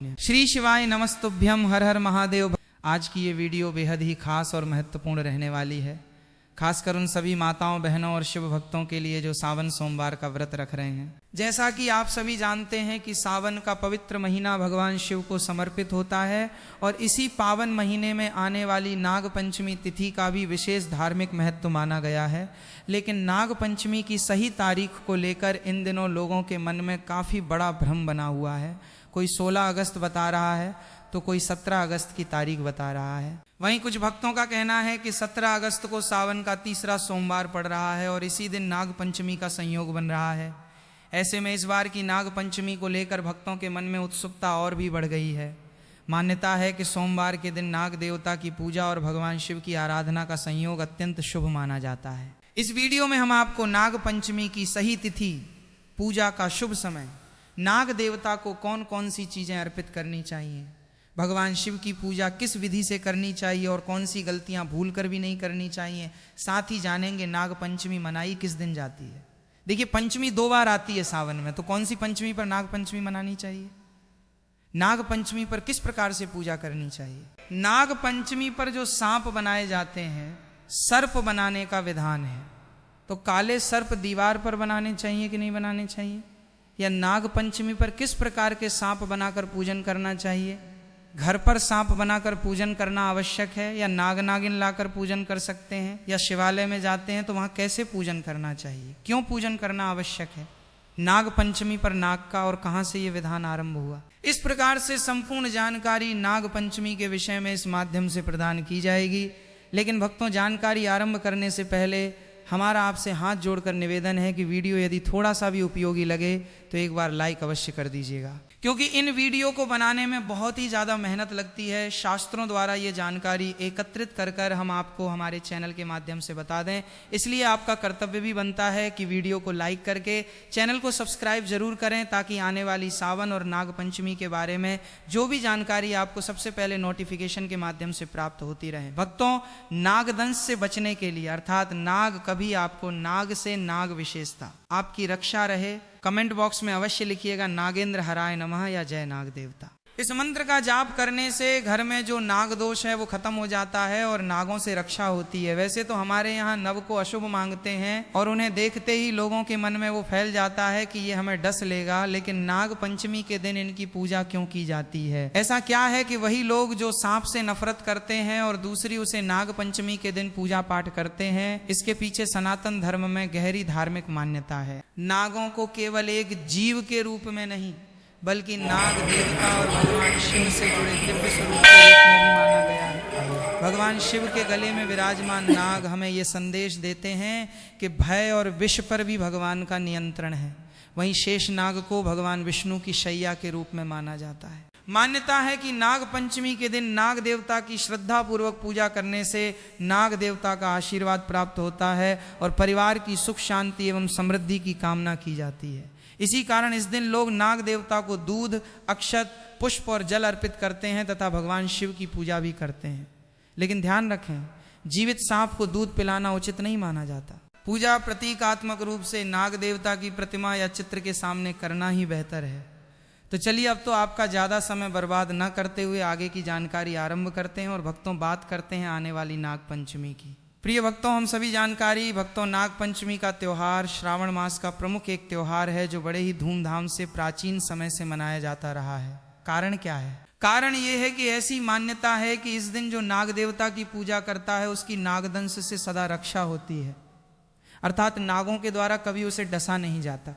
श्री शिवाय नमस्तुभ्यम, हर हर महादेव। आज की ये वीडियो बेहद ही खास और महत्वपूर्ण रहने वाली है, खासकर उन सभी माताओं, बहनों और शिव भक्तों के लिए जो सावन सोमवार का व्रत रख रहे हैं। जैसा कि आप सभी जानते हैं कि सावन का पवित्र महीना भगवान शिव को समर्पित होता है और इसी पावन महीने में आने वाली नाग पंचमी तिथि का भी विशेष धार्मिक महत्व माना गया है। लेकिन नाग पंचमी की सही तारीख को लेकर इन दिनों लोगों के मन में काफ़ी बड़ा भ्रम बना हुआ है। कोई 16 अगस्त बता रहा है तो कोई 17 अगस्त की तारीख बता रहा है। वहीं कुछ भक्तों का कहना है कि 17 अगस्त को सावन का तीसरा सोमवार पड़ रहा है और इसी दिन नाग पंचमी का संयोग बन रहा है। ऐसे में इस बार की नाग पंचमी को लेकर भक्तों के मन में उत्सुकता और भी बढ़ गई है। मान्यता है कि सोमवार के दिन नाग देवता की पूजा और भगवान शिव की आराधना का संयोग अत्यंत शुभ माना जाता है। इस वीडियो में हम आपको नाग पंचमी की सही तिथि, पूजा का शुभ समय, नाग देवता को कौन कौन सी चीज़ें अर्पित करनी चाहिए, भगवान शिव की पूजा किस विधि से करनी चाहिए और कौन सी गलतियां भूल कर भी नहीं करनी चाहिए, साथ ही जानेंगे नाग पंचमी मनाई किस दिन जाती है। देखिए, पंचमी 2 बार आती है सावन में, तो कौन सी पंचमी पर नाग पंचमी मनानी चाहिए, नाग पंचमी पर किस प्रकार से पूजा करनी चाहिए। नाग पंचमी पर जो सांप बनाए जाते हैं, सर्प बनाने का विधान है, तो काले सर्प दीवार पर बनाने चाहिए कि नहीं बनाने चाहिए, या नाग पंचमी पर किस प्रकार के सांप बनाकर पूजन करना चाहिए। घर पर सांप बनाकर पूजन करना आवश्यक है या नाग नागिन लाकर पूजन कर सकते हैं, या शिवालय में जाते हैं तो वहाँ कैसे पूजन करना चाहिए, क्यों पूजन करना आवश्यक है, नाग पंचमी पर नाग का और कहाँ से ये विधान आरंभ हुआ। इस प्रकार से संपूर्ण जानकारी नाग पंचमी के विषय में इस माध्यम से प्रदान की जाएगी। लेकिन भक्तों, जानकारी आरंभ करने से पहले हमारा आपसे हाथ जोड़कर निवेदन है कि वीडियो यदि थोड़ा सा भी उपयोगी लगे तो एक बार लाइक अवश्य कर दीजिएगा, क्योंकि इन वीडियो को बनाने में बहुत ही ज़्यादा मेहनत लगती है। शास्त्रों द्वारा ये जानकारी एकत्रित कर कर हम आपको हमारे चैनल के माध्यम से बता दें, इसलिए आपका कर्तव्य भी बनता है कि वीडियो को लाइक करके चैनल को सब्सक्राइब जरूर करें, ताकि आने वाली सावन और नाग पंचमी के बारे में जो भी जानकारी आपको सबसे पहले नोटिफिकेशन के माध्यम से प्राप्त होती रहे। भक्तों, नागदंश से बचने के लिए, अर्थात नाग कभी आपको नाग से नाग विशेषता आपकी रक्षा रहे, कमेंट बॉक्स में अवश्य लिखिएगा नागेंद्र हराय नमः या जय नाग देवता। इस मंत्र का जाप करने से घर में जो नाग दोष है वो खत्म हो जाता है और नागों से रक्षा होती है। वैसे तो हमारे यहाँ नव को अशुभ मांगते हैं और उन्हें देखते ही लोगों के मन में वो फैल जाता है कि ये हमें डस लेगा, लेकिन नाग पंचमी के दिन इनकी पूजा क्यों की जाती है। ऐसा क्या है कि वही लोग जो सांप से नफरत करते हैं और दूसरी उसे नाग पंचमी के दिन पूजा पाठ करते हैं, इसके पीछे सनातन धर्म में गहरी धार्मिक मान्यता है। नागों को केवल एक जीव के रूप में नहीं, बल्कि नाग देवता और भगवान शिव से जुड़े दिव्य स्वरूप के रूप में भी माना गया है। भगवान शिव के गले में विराजमान नाग हमें ये संदेश देते हैं कि भय और विष पर भी भगवान का नियंत्रण है। वहीं शेष नाग को भगवान विष्णु की शैया के रूप में माना जाता है। मान्यता है कि नाग पंचमी के दिन नाग देवता की श्रद्धा पूर्वक पूजा करने से नाग देवता का आशीर्वाद प्राप्त होता है और परिवार की सुख शांति एवं समृद्धि की कामना की जाती है। इसी कारण इस दिन लोग नाग देवता को दूध, अक्षत, पुष्प और जल अर्पित करते हैं तथा भगवान शिव की पूजा भी करते हैं। लेकिन ध्यान रखें, जीवित सांप को दूध पिलाना उचित नहीं माना जाता। पूजा प्रतीकात्मक रूप से नाग देवता की प्रतिमा या चित्र के सामने करना ही बेहतर है। तो चलिए, अब तो आपका ज़्यादा समय बर्बाद न करते हुए आगे की जानकारी आरंभ करते हैं और भक्तों बात करते हैं आने वाली नाग पंचमी की। प्रिय भक्तों, हम सभी जानकारी भक्तों, नाग पंचमी का त्यौहार श्रावण मास का प्रमुख एक त्यौहार है जो बड़े ही धूमधाम से प्राचीन समय से मनाया जाता रहा है। कारण क्या है? कारण ये है कि ऐसी मान्यता है कि इस दिन जो नाग देवता की पूजा करता है उसकी नागदंश से सदा रक्षा होती है, अर्थात नागों के द्वारा कभी उसे डसा नहीं जाता,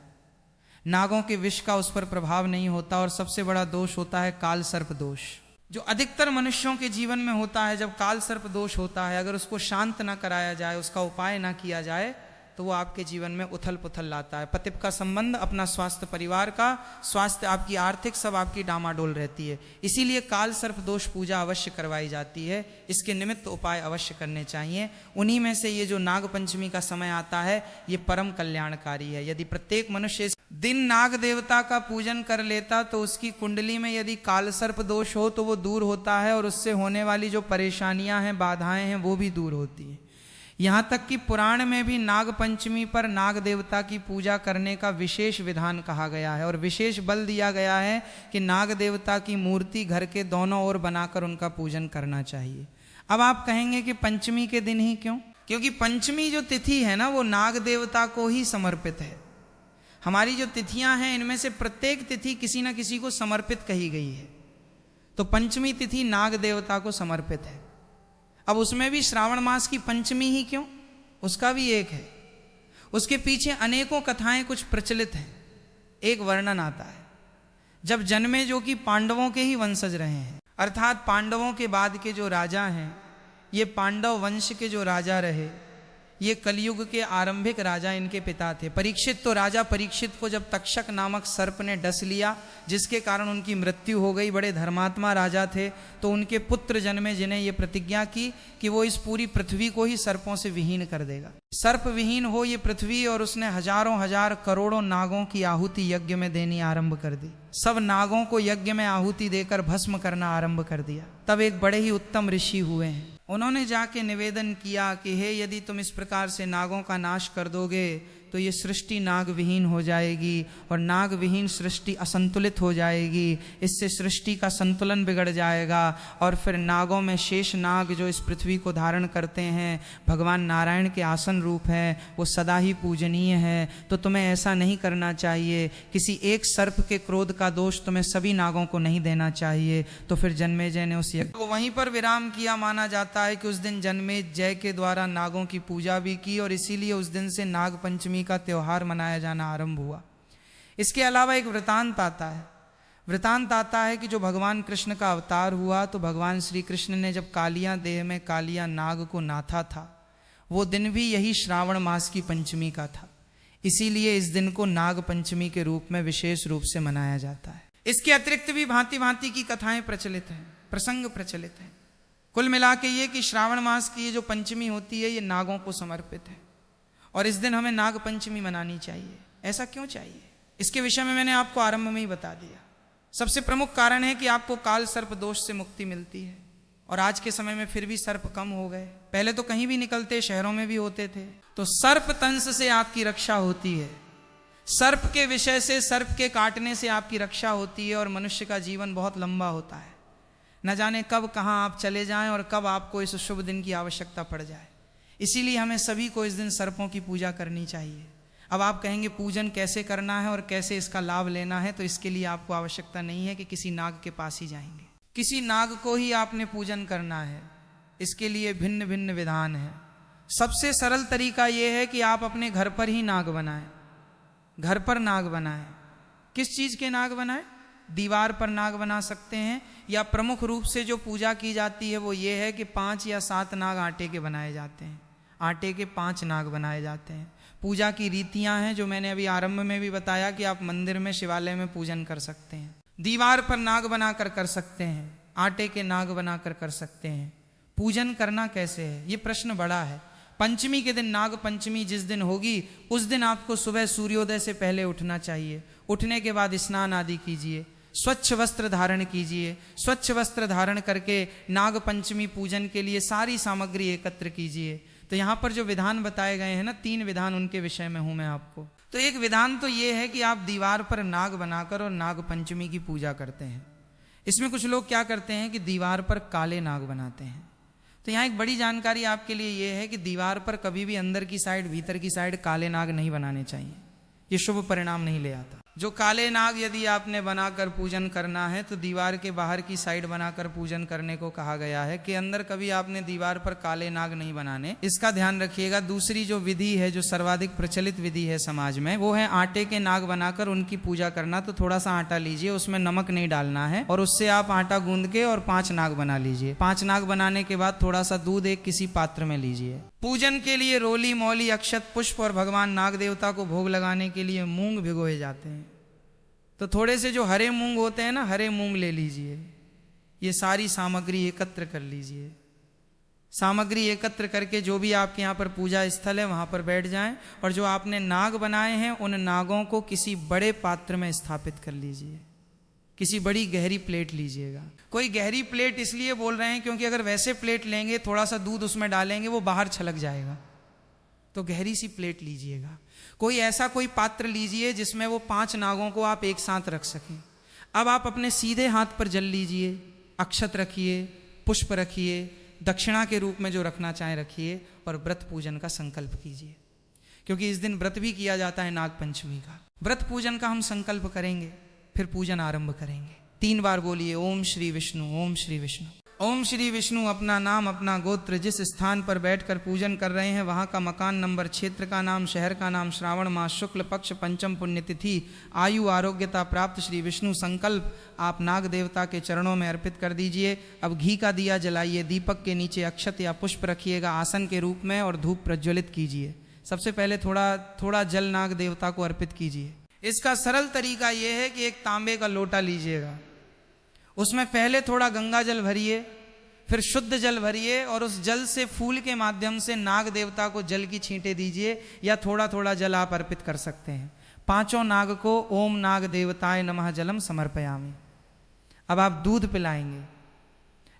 नागों के विष का उस पर प्रभाव नहीं होता। और सबसे बड़ा दोष होता है काल सर्प दोष, जो अधिकतर मनुष्यों के जीवन में होता है। जब काल सर्प दोष होता है, अगर उसको शांत ना कराया जाए, उसका उपाय ना किया जाए, तो वो आपके जीवन में उथल पुथल लाता है। पति का संबंध, अपना स्वास्थ्य, परिवार का स्वास्थ्य, आपकी आर्थिक, सब आपकी डामाडोल रहती है। इसीलिए काल सर्प दोष पूजा अवश्य करवाई जाती है। इसके निमित्त उपाय अवश्य करने चाहिए। उन्हीं में से ये जो नाग पंचमी का समय आता है, ये परम कल्याणकारी है। यदि प्रत्येक मनुष्य दिन नाग देवता का पूजन कर लेता तो उसकी कुंडली में यदि काल सर्प दोष हो तो वो दूर होता है और उससे होने वाली जो परेशानियां हैं, बाधाएं हैं, वो भी दूर होती हैं। यहाँ तक कि पुराण में भी नाग पंचमी पर नाग देवता की पूजा करने का विशेष विधान कहा गया है और विशेष बल दिया गया है कि नाग देवता की मूर्ति घर के दोनों ओर बनाकर उनका पूजन करना चाहिए। अब आप कहेंगे कि पंचमी के दिन ही क्यों? क्योंकि पंचमी जो तिथि है ना, वो नाग देवता को ही समर्पित है। हमारी जो तिथियां हैं इनमें से प्रत्येक तिथि किसी न किसी को समर्पित कही गई है, तो पंचमी तिथि नाग देवता को समर्पित है। अब उसमें भी श्रावण मास की पंचमी ही क्यों? उसका भी एक है, उसके पीछे अनेकों कथाएं कुछ प्रचलित हैं। एक वर्णन आता है, जब जन्मे जो कि पांडवों के ही वंशज रहे हैं, अर्थात पांडवों के बाद के जो राजा हैं, ये पांडव वंश के जो राजा रहे, ये कलयुग के आरंभिक राजा इनके पिता थे परीक्षित। तो राजा परीक्षित को जब तक्षक नामक सर्प ने डस लिया, जिसके कारण उनकी मृत्यु हो गई, बड़े धर्मात्मा राजा थे, तो उनके पुत्र जन्मे जिन्हें ये प्रतिज्ञा की कि वो इस पूरी पृथ्वी को ही सर्पों से विहीन कर देगा, सर्प विहीन हो ये पृथ्वी। और उसने हजारों हजार करोड़ों नागों की आहुति यज्ञ में देनी आरंभ कर दी। सब नागों को यज्ञ में आहुति देकर भस्म करना आरंभ कर दिया। तब एक बड़े ही उत्तम ऋषि हुए हैं, उन्होंने जाके निवेदन किया कि हे, यदि तुम इस प्रकार से नागों का नाश कर दोगे तो ये सृष्टि नाग विहीन हो जाएगी और नाग विहीन सृष्टि असंतुलित हो जाएगी। इससे सृष्टि का संतुलन बिगड़ जाएगा और फिर नागों में शेष नाग जो इस पृथ्वी को धारण करते हैं, भगवान नारायण के आसन रूप है, वो सदा ही पूजनीय है। तो तुम्हें ऐसा नहीं करना चाहिए, किसी एक सर्प के क्रोध का दोष तुम्हें सभी नागों को नहीं देना चाहिए। तो फिर जन्मेजय ने उस यज्ञ को वहीं पर विराम किया। माना जाता है कि उस दिन जन्मेजय के द्वारा नागों की पूजा भी की और इसीलिए उस दिन से नाग पंचमी का त्योहार मनाया जाना आरंभ हुआ। इसके अलावा एक वृतांत आता है। वृतांत आता है कि जो भगवान कृष्ण का अवतार हुआ, तो भगवान श्री कृष्ण ने जब कालिया देह में कालिया नाग को नाथा था, वो दिन भी यही श्रावण मास की पंचमी का था। इसीलिए इस दिन को नाग पंचमी के रूप में विशेष रूप से मनाया जाता है। इसके अतिरिक्त भी भांति भांति की कथाएं प्रचलित हैं, प्रसंग प्रचलित हैं। कुल मिला के ये कि श्रावण मास की ये जो पंचमी होती है, ये नागों को समर्पित है और इस दिन हमें नाग पंचमी मनानी चाहिए। ऐसा क्यों चाहिए, इसके विषय में मैंने आपको आरंभ में ही बता दिया। सबसे प्रमुख कारण है कि आपको काल सर्प दोष से मुक्ति मिलती है और आज के समय में फिर भी सर्प कम हो गए। पहले तो कहीं भी निकलते, शहरों में भी होते थे। तो सर्प तंस से आपकी रक्षा होती है, सर्प के विषय से, सर्प के काटने से आपकी रक्षा होती है और मनुष्य का जीवन बहुत लंबा होता है। न जाने कब कहाँ आप चले जाएं और कब आपको इस शुभ दिन की आवश्यकता पड़ जाए। इसीलिए हमें सभी को इस दिन सर्पों की पूजा करनी चाहिए। अब आप कहेंगे पूजन कैसे करना है और कैसे इसका लाभ लेना है, तो इसके लिए आपको आवश्यकता नहीं है कि किसी नाग के पास ही जाएंगे, किसी नाग को ही आपने पूजन करना है। इसके लिए भिन्न भिन्न विधान है। सबसे सरल तरीका यह है कि आप अपने घर पर ही नाग बनाएं, घर पर नाग बनाएं। किस चीज के नाग बनाएं? दीवार पर नाग बना सकते हैं, या प्रमुख रूप से जो पूजा की जाती है वो ये है कि 5 या 7 नाग आटे के बनाए जाते हैं। आटे के 5 नाग बनाए जाते हैं। पूजा की रीतियां हैं जो मैंने अभी आरंभ में भी बताया कि आप मंदिर में, शिवालय में पूजन कर सकते हैं, दीवार पर नाग बनाकर कर सकते हैं, आटे के नाग बनाकर कर सकते हैं। पूजन करना कैसे है, ये प्रश्न बड़ा है। पंचमी के दिन, नाग पंचमी जिस दिन होगी, उस दिन आपको सुबह सूर्योदय से पहले उठना चाहिए। उठने के बाद स्नान आदि कीजिए, स्वच्छ वस्त्र धारण कीजिए। स्वच्छ वस्त्र धारण करके नाग पंचमी पूजन के लिए सारी सामग्री एकत्र कीजिए। तो यहाँ पर जो विधान बताए गए हैं ना, 3 विधान, उनके विषय में हूं मैं आपको। तो एक विधान तो ये है कि आप दीवार पर नाग बनाकर और नाग पंचमी की पूजा करते हैं। इसमें कुछ लोग क्या करते हैं कि दीवार पर काले नाग बनाते हैं। तो यहाँ एक बड़ी जानकारी आपके लिए ये है कि दीवार पर कभी भी अंदर की साइड, भीतर की साइड काले नाग नहीं बनाने चाहिए। ये शुभ परिणाम नहीं ले आता। जो काले नाग यदि आपने बनाकर पूजन करना है तो दीवार के बाहर की साइड बनाकर पूजन करने को कहा गया है, कि अंदर कभी आपने दीवार पर काले नाग नहीं बनाने। इसका ध्यान रखिएगा। दूसरी जो विधि है, जो सर्वाधिक प्रचलित विधि है समाज में, वो है आटे के नाग बनाकर उनकी पूजा करना। तो थोड़ा सा आटा लीजिए, उसमें नमक नहीं डालना है और उससे आप आटा गूंद के और 5 नाग बना लीजिए। 5 नाग बनाने के बाद थोड़ा सा दूध एक किसी पात्र में लीजिए। पूजन के लिए रोली, मौली, अक्षत, पुष्प और भगवान नाग देवता को भोग लगाने के लिए मूंग भिगोए जाते हैं। तो थोड़े से जो हरे मूंग होते हैं ना, हरे मूंग ले लीजिए। ये सारी सामग्री एकत्र कर लीजिए। सामग्री एकत्र करके जो भी आपके यहाँ पर पूजा स्थल है वहाँ पर बैठ जाएं और जो आपने नाग बनाए हैं उन नागों को किसी बड़े पात्र में स्थापित कर लीजिए। किसी बड़ी गहरी प्लेट लीजिएगा। कोई गहरी प्लेट इसलिए बोल रहे हैं क्योंकि अगर वैसे प्लेट लेंगे, थोड़ा सा दूध उसमें डालेंगे, वो बाहर छलक जाएगा। तो गहरी सी प्लेट लीजिएगा, कोई पात्र लीजिए जिसमें वो 5 नागों को आप एक साथ रख सकें। अब आप अपने सीधे हाथ पर जल लीजिए, अक्षत रखिए, पुष्प रखिए, दक्षिणा के रूप में जो रखना चाहे रखिए और व्रत पूजन का संकल्प कीजिए, क्योंकि इस दिन व्रत भी किया जाता है नाग पंचमी का। व्रत पूजन का हम संकल्प करेंगे, फिर पूजन आरंभ करेंगे। 3 बार बोलिए ओम श्री विष्णु, ओम श्री विष्णु। ओम श्री विष्णु अपना नाम, अपना गोत्र, जिस स्थान पर बैठकर पूजन कर रहे हैं वहाँ का मकान नंबर, क्षेत्र का नाम, शहर का नाम, श्रावण मास, शुक्ल पक्ष, पंचम पुण्यतिथि, आयु, आरोग्यता प्राप्त श्री विष्णु संकल्प आप नाग देवता के चरणों में अर्पित कर दीजिए। अब घी का दिया जलाइए, दीपक के नीचे अक्षत या पुष्प रखिएगा आसन के रूप में और धूप प्रज्वलित कीजिए। सबसे पहले थोड़ा जल नाग देवता को अर्पित कीजिए। इसका सरल तरीका यह है कि एक तांबे का लोटा लीजिएगा, उसमें पहले थोड़ा गंगा जल भरिए, फिर शुद्ध जल भरिए और उस जल से फूल के माध्यम से नाग देवता को जल की छींटे दीजिए, या थोड़ा थोड़ा जल आप अर्पित कर सकते हैं। 5 नाग को ओम नाग देवताय नमः जलम समर्पयामि। अब आप दूध पिलाएंगे,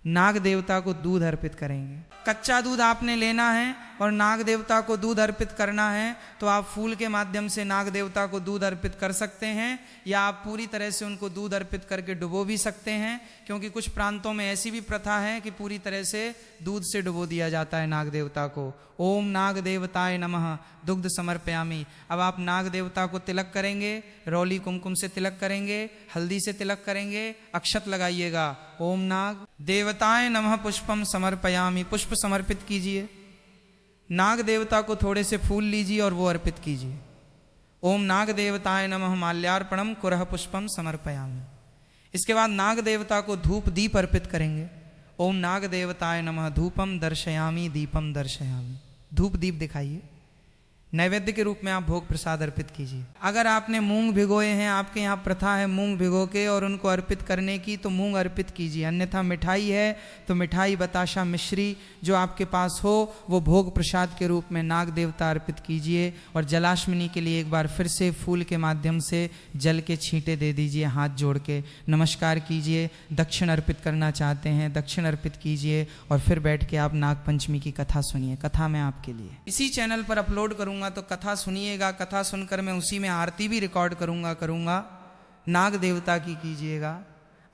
नाग देवता को दूध अर्पित करेंगे। कच्चा दूध आपने लेना है और नाग देवता को दूध अर्पित करना है, तो आप फूल के माध्यम से नाग देवता को दूध अर्पित कर सकते हैं, या आप पूरी तरह से उनको दूध अर्पित करके डुबो भी सकते हैं, क्योंकि कुछ प्रांतों में ऐसी भी प्रथा है कि पूरी तरह से दूध से डुबो दिया जाता है नाग देवता को। ओम नाग देवताय नमः दुग्ध समर्पयामि। अब आप नाग देवता को तिलक करेंगे, रौली कुमकुम से तिलक करेंगे, हल्दी से तिलक करेंगे, अक्षत लगाइएगा। ओम नाग देवताय नमः पुष्पम समर्पयामि, पुष्प समर्पित कीजिए। नाग देवता को थोड़े से फूल लीजिए और वो अर्पित कीजिए। ओम नाग देवताय नमः माल्यार्पणम कुरह पुष्पम समर्पयामि। इसके बाद नाग देवता को धूप दीप अर्पित करेंगे। ओम नाग देवताय नमः धूपम दर्शयामि दीपम दर्शयामि। धूप दीप दिखाइए, नैवेद्य के रूप में आप भोग प्रसाद अर्पित कीजिए। अगर आपने मूंग भिगोए हैं, आपके यहाँ प्रथा है मूंग भिगो के और उनको अर्पित करने की, तो मूंग अर्पित कीजिए। अन्यथा मिठाई है तो मिठाई, बताशा, मिश्री जो आपके पास हो वो भोग प्रसाद के रूप में नाग देवता अर्पित कीजिए। और जलाशमिनी के लिए एक बार फिर से फूल के माध्यम से जल के छींटे दे दीजिए, हाथ जोड़ के नमस्कार कीजिए। दक्षिण अर्पित करना चाहते हैं दक्षिण अर्पित कीजिए और फिर बैठ के आप नाग पंचमी की कथा सुनिए। कथा मैं आपके लिए इसी चैनल पर अपलोड करूँगा, तो कथा सुनिएगा। कथा सुनकर मैं उसी में आरती भी रिकॉर्ड करूँगा। नाग देवता की कीजिएगा।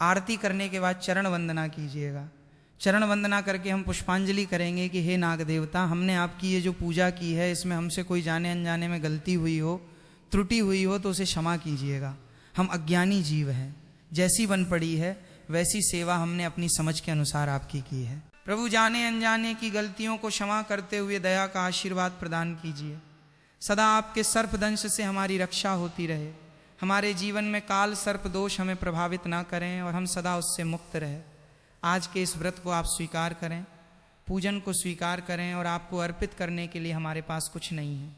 आरती करने के बाद चरण वंदना कीजिएगा। चरण वंदना करके हम पुष्पांजलि करेंगे कि हे नाग देवता, हमने आपकी ये जो पूजा की है इसमें हमसे कोई जाने अनजाने में गलती हुई हो, त्रुटि हुई हो तो उसे क्षमा कीजिएगा। हम अज्ञानी जीव हैं, जैसी बन पड़ी है वैसी सेवा हमने अपनी समझ के अनुसार आपकी की है। प्रभु जाने अनजाने की गलतियों को क्षमा करते हुए दया का आशीर्वाद प्रदान कीजिए। सदा आपके सर्पदंश से हमारी रक्षा होती रहे। हमारे जीवन में काल सर्प दोष हमें प्रभावित ना करें और हम सदा उससे मुक्त रहे। आज के इस व्रत को आप स्वीकार करें, पूजन को स्वीकार करें और आपको अर्पित करने के लिए हमारे पास कुछ नहीं है।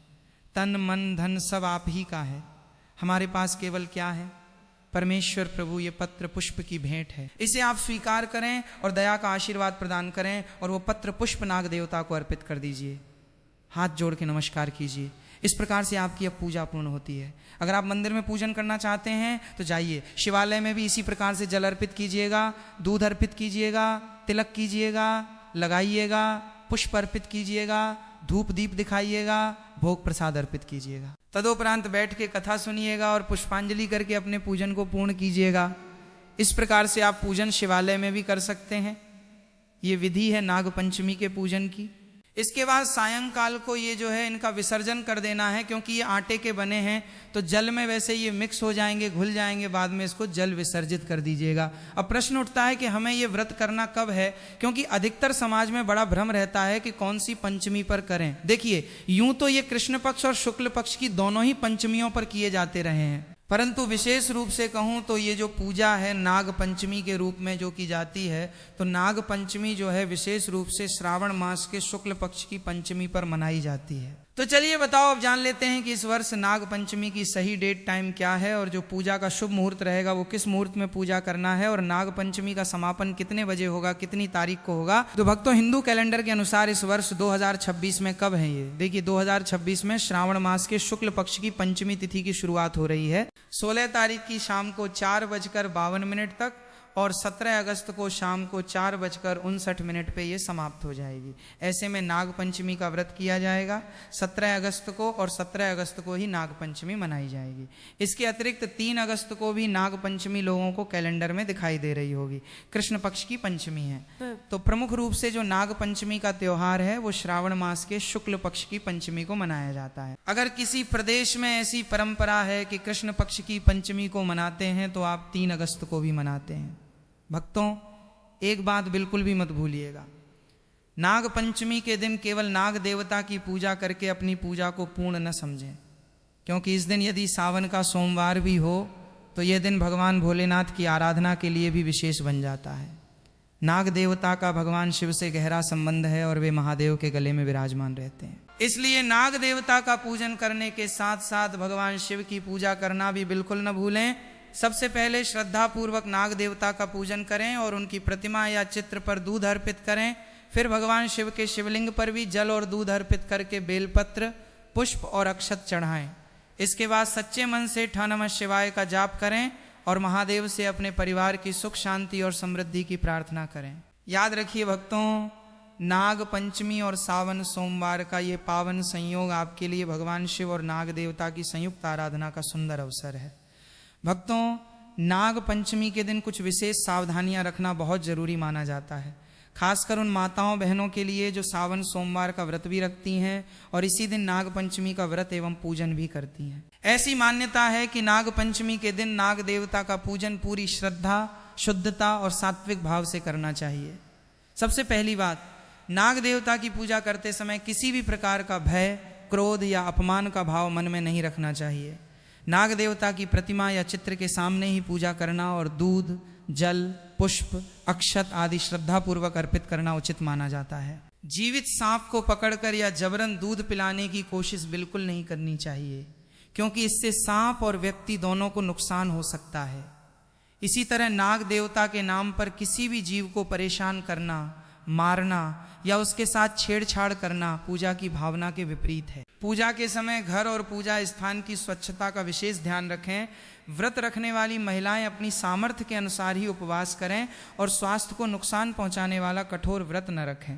तन मन धन सब आप ही का है। हमारे पास केवल क्या है? परमेश्वर प्रभु ये पत्र पुष्प की भेंट है। इसे आप स्वीकार करें और दया का आशीर्वाद प्रदान करें और वो पत्र पुष्प नाग देवता को अर्पित कर दीजिए। हाथ जोड़ के नमस्कार कीजिए। इस प्रकार से आपकी अब पूजा पूर्ण होती है। अगर आप मंदिर में पूजन करना चाहते हैं तो जाइए, शिवालय में भी इसी प्रकार से जल अर्पित कीजिएगा, दूध अर्पित कीजिएगा, तिलक कीजिएगा, लगाइएगा, पुष्प अर्पित कीजिएगा, धूप दीप दिखाइएगा, भोग प्रसाद अर्पित कीजिएगा। तदोपरांत बैठ के कथा सुनिएगा और पुष्पांजलि करके अपने पूजन को पूर्ण कीजिएगा। इस प्रकार से आप पूजन शिवालय में भी कर सकते हैं। ये विधि है नाग पंचमी के पूजन की। इसके बाद सायंकाल को ये जो है इनका विसर्जन कर देना है, क्योंकि ये आटे के बने हैं तो जल में वैसे ये मिक्स हो जाएंगे, घुल जाएंगे, बाद में इसको जल विसर्जित कर दीजिएगा। अब प्रश्न उठता है कि हमें ये व्रत करना कब है, क्योंकि अधिकतर समाज में बड़ा भ्रम रहता है कि कौन सी पंचमी पर करें। देखिए, यूं तो ये कृष्ण पक्ष और शुक्ल पक्ष की दोनों ही पंचमियों पर किए जाते रहे हैं, परंतु विशेष रूप से कहूँ तो ये जो पूजा है नाग पंचमी के रूप में जो की जाती है, तो नाग पंचमी जो है विशेष रूप से श्रावण मास के शुक्ल पक्ष की पंचमी पर मनाई जाती है। तो चलिए बताओ, अब जान लेते हैं कि इस वर्ष नाग पंचमी की सही डेट टाइम क्या है और जो पूजा का शुभ मुहूर्त रहेगा वो किस मुहूर्त में पूजा करना है और नाग पंचमी का समापन कितने बजे होगा, कितनी तारीख को होगा। तो भक्तों, हिंदू कैलेंडर के अनुसार इस वर्ष 2026 में कब है ये देखिए, 2026 में श्रावण मास के शुक्ल पक्ष की पंचमी तिथि की शुरुआत हो रही है। 16 तारीख की शाम को 4:52 तक और 17 अगस्त को शाम को 4:59 पे ये समाप्त हो जाएगी। ऐसे में नाग पंचमी का व्रत किया जाएगा 17 अगस्त को, और 17 अगस्त को ही नाग पंचमी मनाई जाएगी। इसके अतिरिक्त 3 अगस्त को भी नाग पंचमी लोगों को कैलेंडर में दिखाई दे रही होगी, कृष्ण पक्ष की पंचमी है। तो प्रमुख रूप से जो नाग पंचमी का त्योहार है वो श्रावण मास के शुक्ल पक्ष की पंचमी को मनाया जाता है। अगर किसी प्रदेश में ऐसी परंपरा है कि कृष्ण पक्ष की पंचमी को मनाते हैं तो आप 3 अगस्त को भी मनाते हैं। भक्तों, एक बात बिल्कुल भी मत भूलिएगा, नाग पंचमी के दिन केवल नाग देवता की पूजा करके अपनी पूजा को पूर्ण न समझें, क्योंकि इस दिन यदि सावन का सोमवार भी हो तो यह दिन भगवान भोलेनाथ की आराधना के लिए भी विशेष बन जाता है। नाग देवता का भगवान शिव से गहरा संबंध है और वे महादेव के गले में विराजमान रहते हैं। इसलिए नाग देवता का पूजन करने के साथ साथ भगवान शिव की पूजा करना भी बिल्कुल न भूलें। सबसे पहले श्रद्धा पूर्वक नाग देवता का पूजन करें और उनकी प्रतिमा या चित्र पर दूध अर्पित करें। फिर भगवान शिव के शिवलिंग पर भी जल और दूध अर्पित करके बेलपत्र, पुष्प और अक्षत चढ़ाएं। इसके बाद सच्चे मन से ठा नमः शिवाय का जाप करें और महादेव से अपने परिवार की सुख शांति और समृद्धि की प्रार्थना करें। याद रखिए भक्तों, नाग पंचमी और सावन सोमवार का ये पावन संयोग आपके लिए भगवान शिव और नाग देवता की संयुक्त आराधना का सुंदर अवसर है। भक्तों, नाग पंचमी के दिन कुछ विशेष सावधानियां रखना बहुत जरूरी माना जाता है, खासकर उन माताओं बहनों के लिए जो सावन सोमवार का व्रत भी रखती हैं और इसी दिन नाग पंचमी का व्रत एवं पूजन भी करती हैं। ऐसी मान्यता है कि नाग पंचमी के दिन नाग देवता का पूजन पूरी श्रद्धा, शुद्धता और सात्विक भाव से करना चाहिए। सबसे पहली बात, नाग देवता की पूजा करते समय किसी भी प्रकार का भय, क्रोध या अपमान का भाव मन में नहीं रखना चाहिए। नाग देवता की प्रतिमा या चित्र के सामने ही पूजा करना और दूध, जल, पुष्प, अक्षत आदि श्रद्धा पूर्वक अर्पित करना उचित माना जाता है। जीवित सांप को पकड़कर या जबरन दूध पिलाने की कोशिश बिल्कुल नहीं करनी चाहिए, क्योंकि इससे सांप और व्यक्ति दोनों को नुकसान हो सकता है। इसी तरह नाग देवता के नाम पर किसी भी जीव को परेशान करना, मारना या उसके साथ छेड़छाड़ करना पूजा की भावना के विपरीत है। पूजा के समय घर और पूजा स्थान की स्वच्छता का विशेष ध्यान रखें। व्रत रखने वाली महिलाएं अपनी सामर्थ्य के अनुसार ही उपवास करें और स्वास्थ्य को नुकसान पहुंचाने वाला कठोर व्रत न रखें।